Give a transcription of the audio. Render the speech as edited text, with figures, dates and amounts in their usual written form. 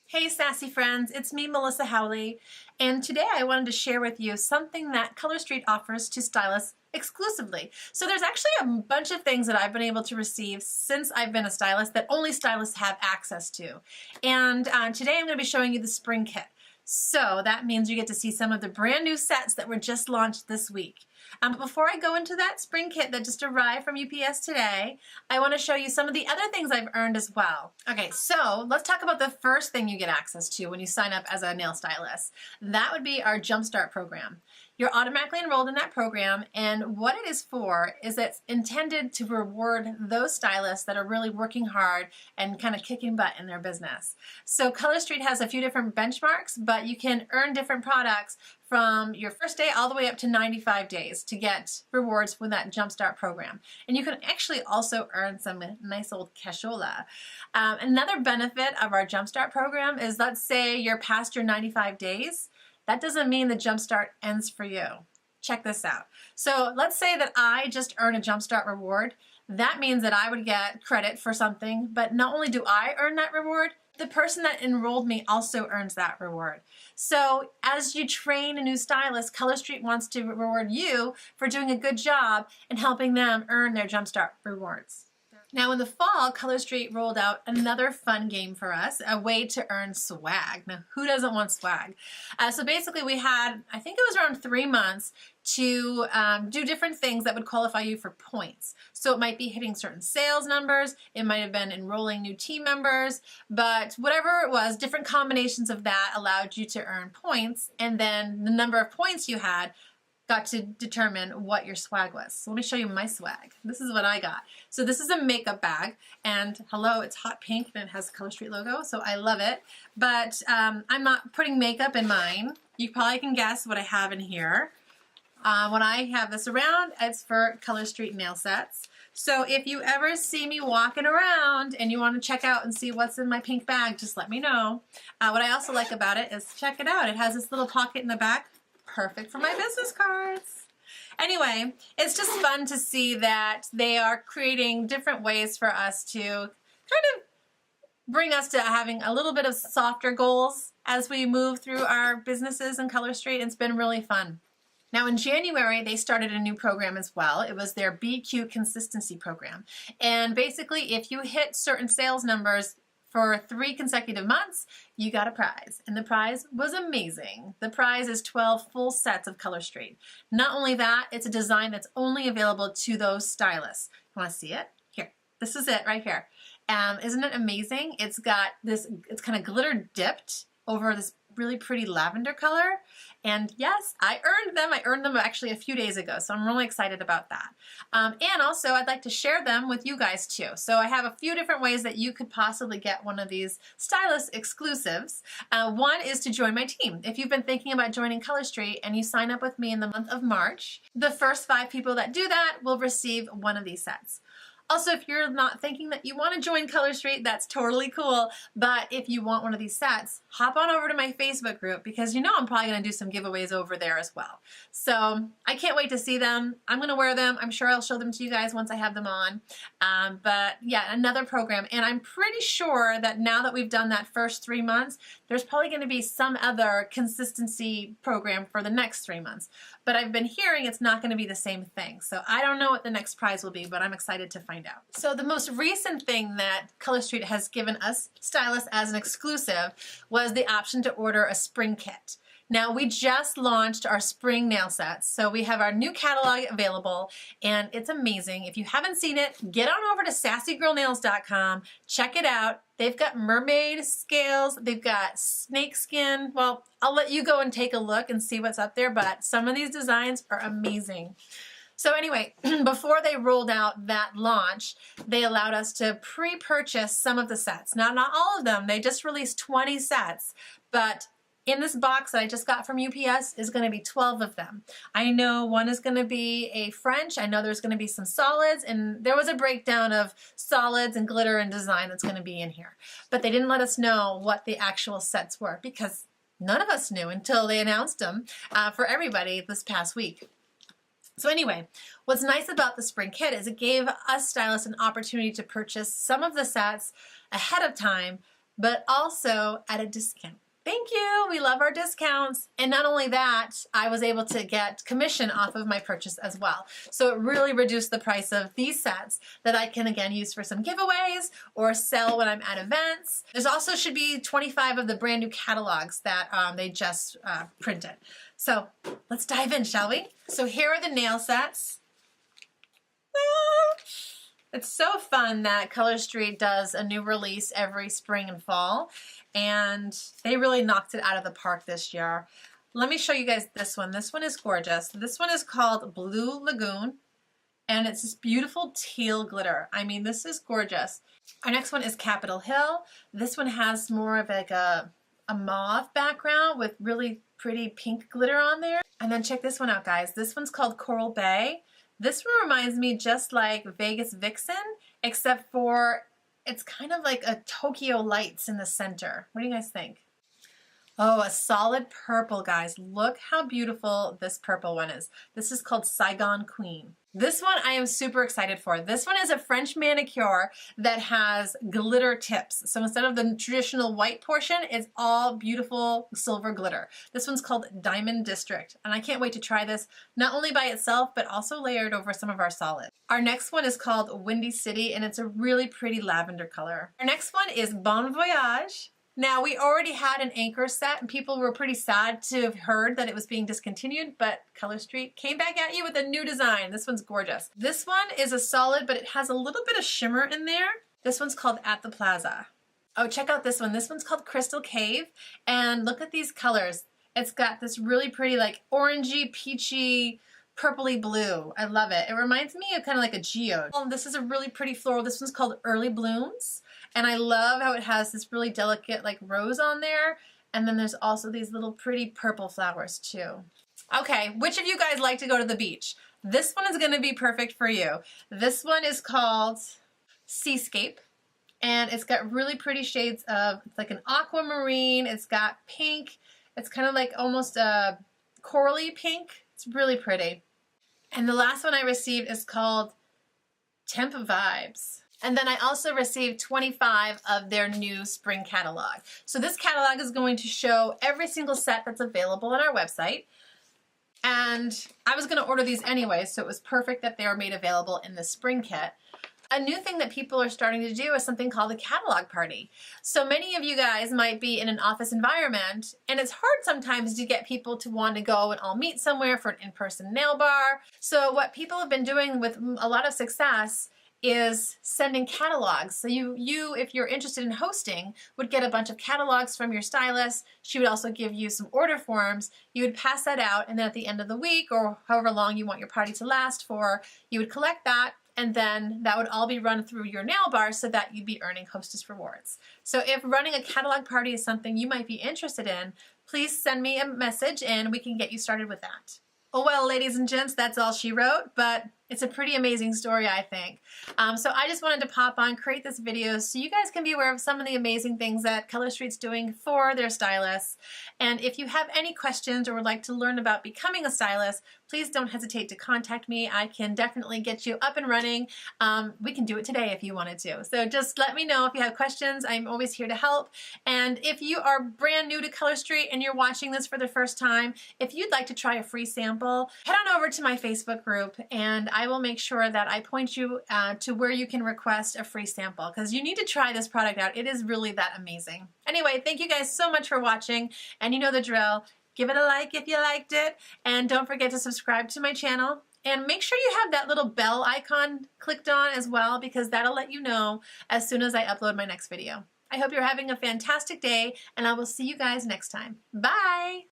Hey sassy friends, it's me Melissa Howley, and today I wanted to share with you something that Color Street offers to stylists exclusively. So there's actually a bunch of things that I've been able to receive since I've been a stylist that only stylists have access to. And today I'm going to be showing you the spring kit. So that means you get to see some of the brand new sets that were just launched this week. But before I go into that spring kit that just arrived from UPS today, I want to show you some of the other things I've earned as well. Okay, so let's talk about the first thing you get access to when you sign up as a nail stylist. That would be our Jumpstart program. You're automatically enrolled in that program, and what it is for is it's intended to reward those stylists that are really working hard and kind of kicking butt in their business. So Color Street has a few different benchmarks, but you can earn different products from your first day all the way up to 95 days to get rewards with that Jumpstart program. And you can actually also earn some nice old cashola. Another benefit of our Jumpstart program is, let's say you're past your 95 days. That doesn't mean the Jumpstart ends for you. Check this out. So let's say that I just earn a Jumpstart reward. That means that I would get credit for something, but not only do I earn that reward, the person that enrolled me also earns that reward. So as you train a new stylist, Color Street wants to reward you for doing a good job and helping them earn their Jumpstart rewards. Now in the fall, Color Street rolled out another fun game for us, a way to earn swag. Now who doesn't want swag? So basically we had, I think it was around 3 months to do different things that would qualify you for points. So it might be hitting certain sales numbers, it might have been enrolling new team members, but whatever it was, different combinations of that allowed you to earn points, and then the number of points you had got to determine what your swag was. So let me show you my swag. This is what I got. So this is a makeup bag, and hello, it's hot pink and it has the Color Street logo, so I love it. But I'm not putting makeup in mine. You probably can guess what I have in here. When I have this around, it's for Color Street nail sets. So if you ever see me walking around and you want to check out and see what's in my pink bag, just let me know. What I also like about it is, check it out. It has this little pocket in the back. Perfect for my business cards. Anyway, it's just fun to see that they are creating different ways for us to kind of bring us to having a little bit of softer goals as we move through our businesses in Color Street. It's been really fun. Now in January, they started a new program as well. It was their BQ Consistency program. And basically, if you hit certain sales numbers for 3 consecutive months, you got a prize. And the prize was amazing. The prize is 12 full sets of Color Street. Not only that, it's a design that's only available to those stylists. You want to see it? Here, this is it right here. Isn't it amazing? It's got this, it's kind of glitter dipped over this really pretty lavender color. And yes, I earned them. I earned them actually a few days ago, so I'm really excited about that. And also, I'd like to share them with you guys too. So I have a few different ways that you could possibly get one of these stylist exclusives. One is to join my team. If you've been thinking about joining Color Street and you sign up with me in the month of March, the first 5 people that do that will receive one of these sets. Also, if you're not thinking that you want to join Color Street, that's totally cool. But if you want one of these sets, hop on over to my Facebook group, because you know I'm probably going to do some giveaways over there as well. So I can't wait to see them. I'm going to wear them. I'm sure I'll show them to you guys once I have them on. But yeah, another program. And I'm pretty sure that now that we've done that first 3 months, there's probably going to be some other consistency program for the next 3 months. But I've been hearing it's not going to be the same thing. So I don't know what the next prize will be, but I'm excited to find out. So the most recent thing that Color Street has given us stylists as an exclusive was the option to order a spring kit. Now we just launched our spring nail sets, so we have our new catalog available, and it's amazing. If you haven't seen it, get on over to sassygirlnails.com, check it out. They've got mermaid scales, they've got snake skin. Well, I'll let you go and take a look and see what's up there, but some of these designs are amazing. So anyway, before they rolled out that launch, they allowed us to pre-purchase some of the sets. Now, not all of them, they just released 20 sets, but in this box that I just got from UPS is going to be 12 of them. I know one is going to be a French, I know there's going to be some solids, and there was a breakdown of solids and glitter and design that's going to be in here. But they didn't let us know what the actual sets were, because none of us knew until they announced them for everybody this past week. So anyway, what's nice about the spring kit is it gave us stylists an opportunity to purchase some of the sets ahead of time, but also at a discount. Thank you, we love our discounts. And not only that, I was able to get commission off of my purchase as well. So it really reduced the price of these sets that I can again use for some giveaways or sell when I'm at events. There's also should be 25 of the brand new catalogs that they just printed. So let's dive in, shall we? So here are the nail sets. It's so fun that Color Street does a new release every spring and fall, and they really knocked it out of the park this year. Let me show you guys this one. This one is gorgeous. This one is called Blue Lagoon, and it's this beautiful teal glitter. I mean, this is gorgeous. Our next one is Capitol Hill. This one has more of like a mauve background with really pretty pink glitter on there. And then check this one out, guys. This one's called Coral Bay. This one reminds me just like Vegas Vixen, except for it's kind of like a Tokyo Lights in the center. What do you guys think? Oh, a solid purple, guys. Look how beautiful this purple one is. This is called Saigon Queen. This one I am super excited for. This one is a French manicure that has glitter tips. So instead of the traditional white portion, it's all beautiful silver glitter. This one's called Diamond District, and I can't wait to try this, not only by itself, but also layered over some of our solids. Our next one is called Windy City, and it's a really pretty lavender color. Our next one is Bon Voyage. Now, we already had an anchor set and people were pretty sad to have heard that it was being discontinued, but Color Street came back at you with a new design. This one's gorgeous. This one is a solid, but it has a little bit of shimmer in there. This one's called At the Plaza. Oh, check out this one. This one's called Crystal Cave, and look at these colors. It's got this really pretty like orangey, peachy, purpley blue. I love it. It reminds me of kind of like a geode. This is a really pretty floral. This one's called Early Blooms. And I love how it has this really delicate like rose on there. And then there's also these little pretty purple flowers too. Okay, which of you guys like to go to the beach? This one is gonna be perfect for you. This one is called Seascape. And it's got really pretty shades of, it's like an aquamarine, it's got pink, it's kind of like almost a corally pink. It's really pretty. And the last one I received is called Temp Vibes. And then I also received 25 of their new spring catalog. So this catalog is going to show every single set that's available on our website. And I was gonna order these anyway, so it was perfect that they were made available in the spring kit. A new thing that people are starting to do is something called a catalog party. So many of you guys might be in an office environment, and it's hard sometimes to get people to want to go and all meet somewhere for an in-person nail bar. So what people have been doing with a lot of success is sending catalogs. So you, if you're interested in hosting, would get a bunch of catalogs from your stylist. She would also give you some order forms. You would pass that out, and then at the end of the week, or however long you want your party to last for, you would collect that, and then that would all be run through your nail bar so that you'd be earning hostess rewards. So if running a catalog party is something you might be interested in, please send me a message and we can get you started with that. Oh, well, ladies and gents, that's all she wrote, but it's a pretty amazing story, I think. So I just wanted to pop on, create this video so you guys can be aware of some of the amazing things that Color Street's doing for their stylists. And if you have any questions or would like to learn about becoming a stylist, please don't hesitate to contact me. I can definitely get you up and running. We can do it today if you wanted to. So just let me know if you have questions. I'm always here to help. And if you are brand new to Color Street and you're watching this for the first time, if you'd like to try a free sample, head on over to my Facebook group and I will make sure that I point you to where you can request a free sample, because you need to try this product out. It is really that amazing. Anyway, thank you guys so much for watching, and you know the drill. Give it a like if you liked it, and don't forget to subscribe to my channel. And make sure you have that little bell icon clicked on as well, because that'll let you know as soon as I upload my next video. I hope you're having a fantastic day, and I will see you guys next time. Bye!